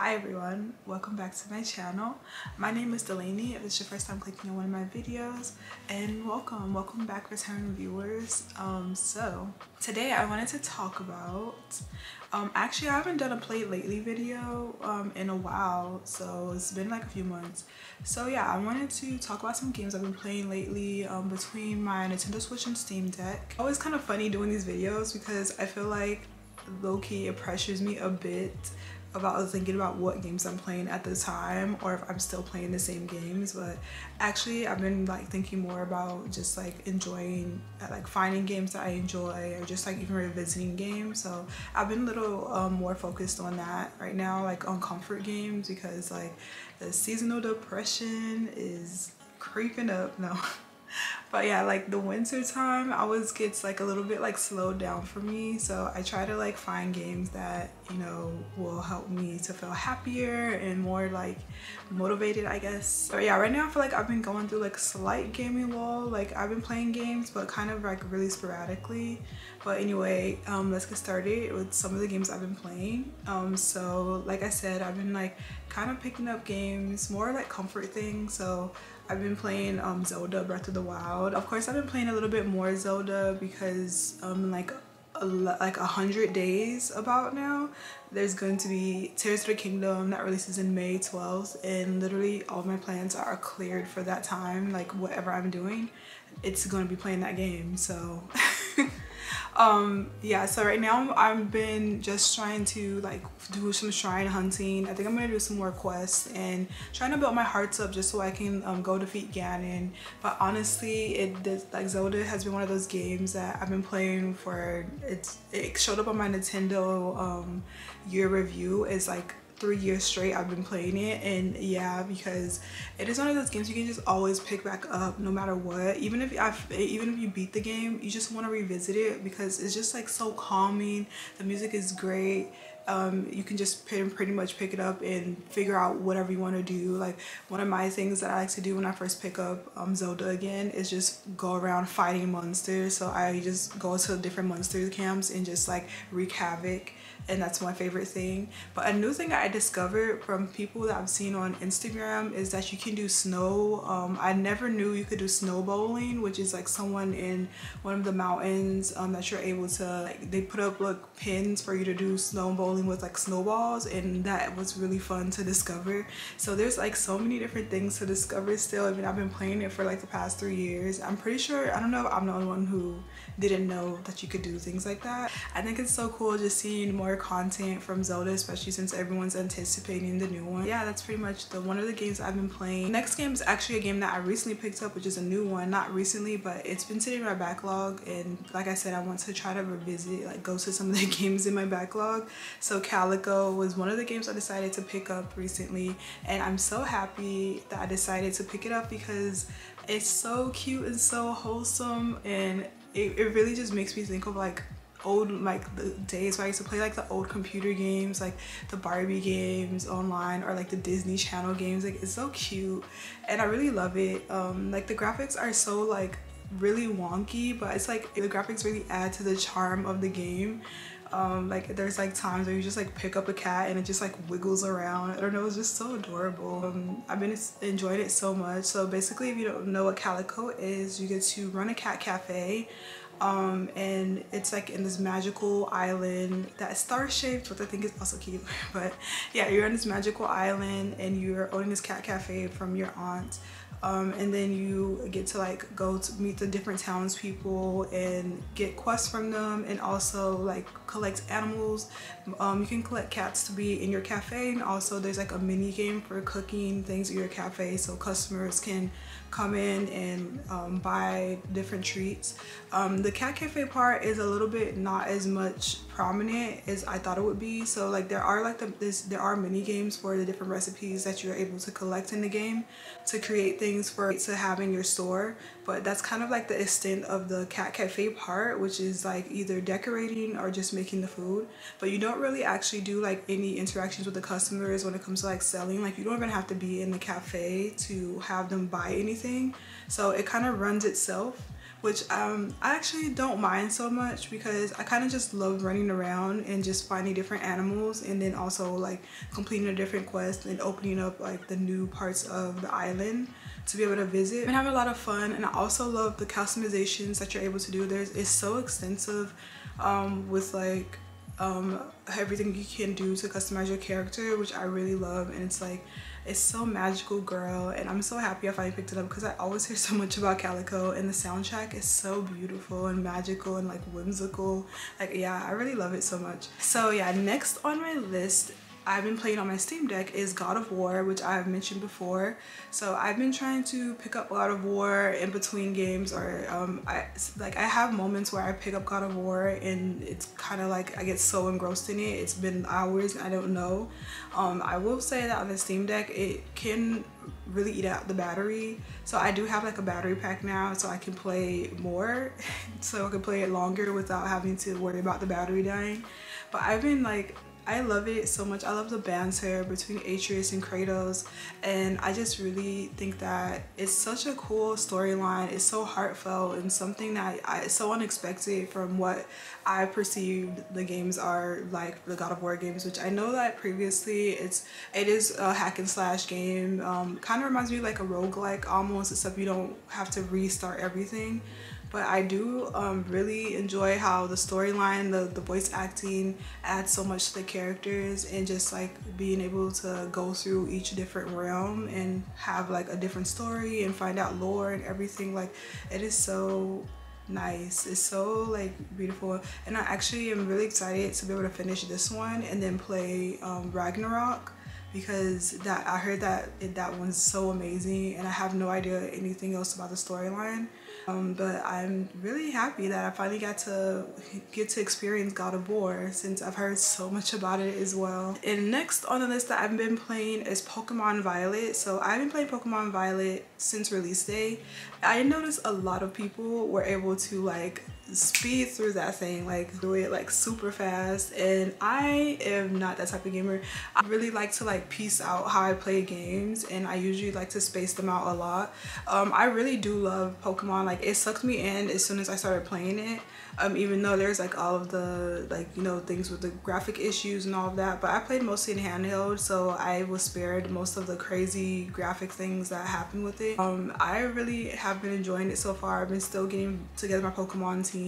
Hi everyone, welcome back to my channel. My name is Delaney if it's your first time clicking on one of my videos, and welcome back return viewers. So today I wanted to talk about actually I haven't done a play lately video in a while, so it's been like a few months. So yeah, I wanted to talk about some games I've been playing lately between my Nintendo Switch and Steam Deck. Always kind of funny doing these videos because I feel like low-key it pressures me a bit about thinking about what games I'm playing at the time or if I'm still playing the same games. But actually I've been like thinking more about just like enjoying, like finding games that I enjoy, or just like even revisiting games. So I've been a little more focused on that right now, like on comfort games, because like the seasonal depression is creeping up. No. But yeah, like the winter time always gets like a little bit like slowed down for me, so I try to like find games that, you know, will help me to feel happier and more like motivated, I guess. But yeah, right now I feel like I've been going through like slight gaming lull. Like I've been playing games but kind of like really sporadically. But anyway, let's get started with some of the games I've been playing. So like I said, I've been like kind of picking up games, more like comfort things. So I've been playing Zelda Breath of the Wild. Of course, I've been playing a little bit more Zelda because like 100 days about now, there's going to be Tears of the Kingdom that releases in May 12th, and literally all my plans are cleared for that time. Like whatever I'm doing, it's going to be playing that game. So yeah, so right now I've been just trying to like do some shrine hunting. I think I'm gonna do some more quests and trying to build my hearts up just so I can go defeat Ganon. But honestly, like Zelda has been one of those games that I've been playing for, it showed up on my Nintendo year review as like 3 years straight I've been playing it. And yeah, because it is one of those games you can just always pick back up no matter what. Even if you beat the game, you just want to revisit it because it's just like so calming. The music is great. You can just pretty much pick it up and figure out whatever you want to do. Like one of my things that I like to do when I first pick up Zelda again is just go around fighting monsters. So I just go to different monster camps and just like wreak havoc, and that's my favorite thing. But a new thing I discovered from people that I've seen on Instagram is that you can do snow. I never knew you could do snow bowling, which is like someone in one of the mountains that you're able to, like, they put up like pins for you to do snow bowling with like snowballs, and that was really fun to discover. So there's like so many different things to discover still. I mean, I've been playing it for like the past 3 years. I'm pretty sure, I don't know if I'm the only one who didn't know that you could do things like that. I think it's so cool just seeing more content from Zelda, especially since everyone's anticipating the new one. Yeah, that's pretty much one of the games I've been playing. The next game is actually a game that I recently picked up, which is a new one. Not recently, but it's been sitting in my backlog, and like I said, I want to try to revisit, like go to some of the games in my backlog. So Calico was one of the games I decided to pick up recently, and I'm so happy that I decided to pick it up because it's so cute and so wholesome, and it really just makes me think of like old, like the days where I used to play like the old computer games, like the Barbie games online, or like the Disney Channel games. Like it's so cute and I really love it. Like the graphics are so like really wonky, but it's like the graphics really add to the charm of the game. Like there's like times where you just like pick up a cat and it just like wiggles around. I don't know, it's just so adorable. I've been enjoying it so much. So basically, if you don't know what Calico is, you get to run a cat cafe. And it's like in this magical island that's star-shaped, which I think is also cute. But yeah, you're on this magical island and you're owning this cat cafe from your aunt. And then you get to like go to meet the different townspeople and get quests from them, and also like collect animals. You can collect cats to be in your cafe, and also there's like a mini game for cooking things at your cafe, so customers can come in and buy different treats. The cat cafe part is a little bit not as much prominent as I thought it would be. So like there are like there are mini games for the different recipes that you're able to collect in the game to create things for to have in your store. But that's kind of like the extent of the cat cafe part, which is like either decorating or just making the food. But you don't really actually do like any interactions with the customers when it comes to like selling. Like you don't even have to be in the cafe to have them buy anything. So it kind of runs itself, which I actually don't mind so much because I kind of just love running around and just finding different animals, and then also like completing a different quest and opening up like the new parts of the island to be able to visit. I've been having a lot of fun, and I also love the customizations that you're able to do. It's so extensive with like everything you can do to customize your character, which I really love. And it's so magical, girl, and I'm so happy I finally picked it up because I always hear so much about Calico, and the soundtrack is so beautiful and magical and like whimsical. Like, yeah, I really love it so much. So yeah, next on my list I've been playing on my Steam Deck is God of War, which I've mentioned before. So I've been trying to pick up God of War in between games, or I have moments where I pick up God of War and it's kind of like I get so engrossed in it. It's been hours and I don't know. I will say that on the Steam Deck it can really eat out the battery, so I do have like a battery pack now, so I can play more so I can play it longer without having to worry about the battery dying. But I've been like, I love it so much. I love the banter between Atreus and Kratos, and I just really think that it's such a cool storyline. It's so heartfelt and something that it's so unexpected from what I perceived the games are like, the God of War games, which I know that previously it is a hack and slash game. Kind of reminds me of like a roguelike almost, except you don't have to restart everything. But I do really enjoy how the storyline, the voice acting adds so much to the characters, and just like being able to go through each different realm and have like a different story and find out lore and everything. Like, it is so nice. It's so like beautiful, and I actually am really excited to be able to finish this one and then play Ragnarok, because I heard that one's so amazing, and I have no idea anything else about the storyline. But I'm really happy that I finally get to experience God of War, since I've heard so much about it as well. And next on the list that I've been playing is Pokémon Violet. So I've been playing Pokémon Violet since release day. I noticed a lot of people were able to like speed through that thing, like do it like super fast, and I am not that type of gamer. I really like to like piece out how I play games, and I usually like to space them out a lot. I really do love Pokemon. Like, it sucked me in as soon as I started playing it, even though there's like all of the like, you know, things with the graphic issues and all of that. But I played mostly in handheld, so I was spared most of the crazy graphic things that happen with it. I really have been enjoying it so far. I've been still getting together my Pokemon team.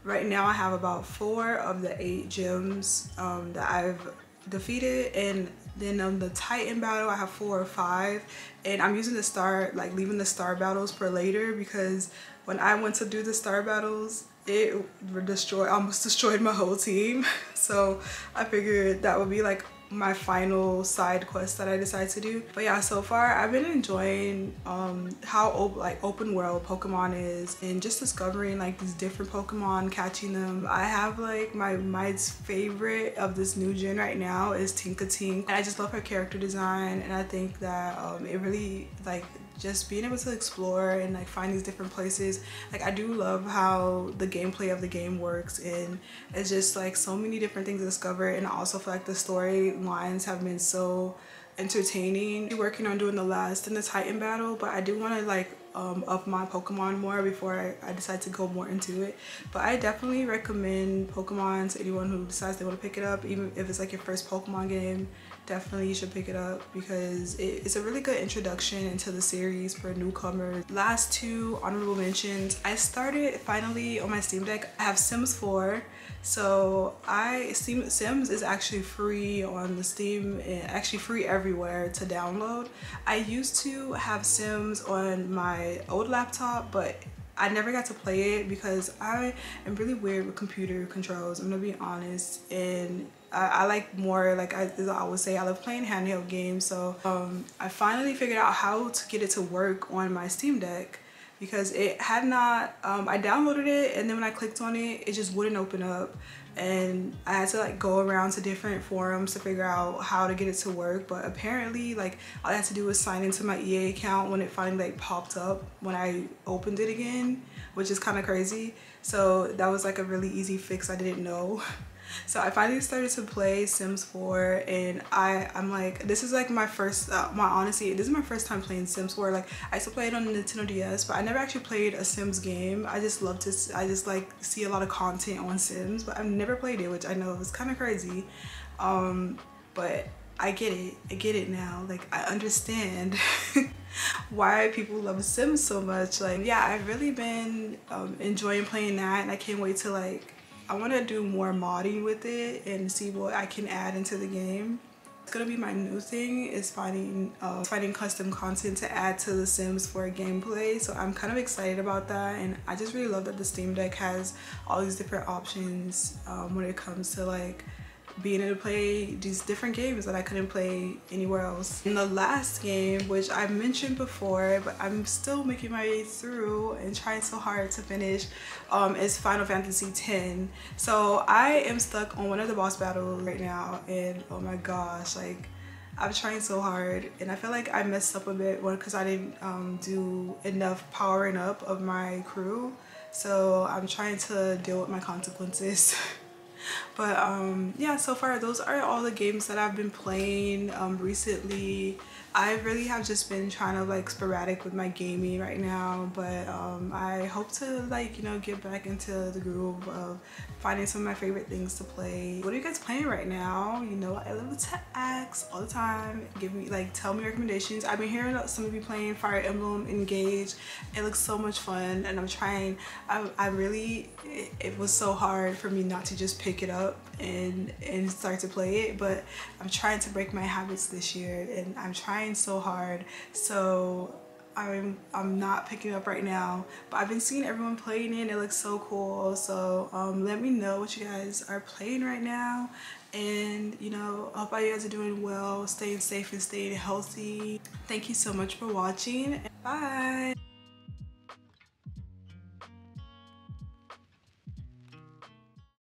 Right now I have about 4 of the 8 gyms that I've defeated, and then on the Titan battle I have 4 or 5, and I'm using leaving the star battles for later, because when I went to do the star battles it almost destroyed my whole team. So I figured that would be like my final side quest that I decided to do. But yeah, so far I've been enjoying how open world Pokemon is, and just discovering like these different Pokemon, catching them. I have like my favorite of this new gen right now is Tinkatink, and I just love her character design, and I think that it really like just being able to explore and like find these different places. Like, I do love how the gameplay of the game works, and it's just like so many different things to discover. And I also feel like the storylines have been so entertaining. I'm working on doing the last in the Titan battle, but I do want to like up my Pokemon more before I decide to go more into it. But I definitely recommend Pokemon to anyone who decides they want to pick it up. Even if it's like your first Pokemon game, definitely you should pick it up, because it's a really good introduction into the series for newcomers. Last 2 honorable mentions. I started finally on my Steam Deck. I have Sims 4. So Sims is actually free on the Steam, and actually free everywhere to download. I used to have Sims on my old laptop, but I never got to play it because I am really weird with computer controls, I'm gonna be honest. And I like more, like as I always say, I love playing handheld games. So I finally figured out how to get it to work on my Steam Deck, because it had not, I downloaded it, and then when I clicked on it, it just wouldn't open up. And I had to like go around to different forums to figure out how to get it to work. But apparently, like, all I had to do was sign into my EA account when it finally like popped up when I opened it again, which is kind of crazy. So that was like a really easy fix I didn't know. So I finally started to play Sims 4, and I'm like, this is like my first, honestly, this is my first time playing Sims 4. Like, I used to play it on the Nintendo DS, but I never actually played a Sims game. I just like see a lot of content on Sims, but I've never played it, which I know is kind of crazy. But I get it now. Like, I understand why people love Sims so much. Like, yeah, I've really been enjoying playing that, and I can't wait to like, I want to do more modding with it and see what I can add into the game. It's gonna be my new thing, is finding custom content to add to the Sims 4 gameplay. So I'm kind of excited about that, and I just really love that the Steam Deck has all these different options when it comes to like being able to play these different games that I couldn't play anywhere else. In the last game, which I mentioned before, but I'm still making my way through and trying so hard to finish, is Final Fantasy X. So I am stuck on one of the boss battles right now, and oh my gosh, like, I'm trying so hard, and I feel like I messed up a bit because I didn't do enough powering up of my crew. So I'm trying to deal with my consequences. But yeah, so far those are all the games that I've been playing recently. I really have just been trying to like sporadic with my gaming right now, but I hope to like, you know, get back into the groove of finding some of my favorite things to play. What are you guys playing right now? You know, I love to ask all the time. Give me like, tell me recommendations. I've been hearing some of you playing Fire Emblem Engage. It looks so much fun, and I'm trying. I really, it was so hard for me not to just pick it up and start to play it, but I'm trying to break my habits this year, and I'm trying so hard. So I'm not picking up right now, but I've been seeing everyone playing it and it looks so cool. So let me know what you guys are playing right now, and you know, I hope all you guys are doing well, staying safe and staying healthy. Thank you so much for watching. Bye.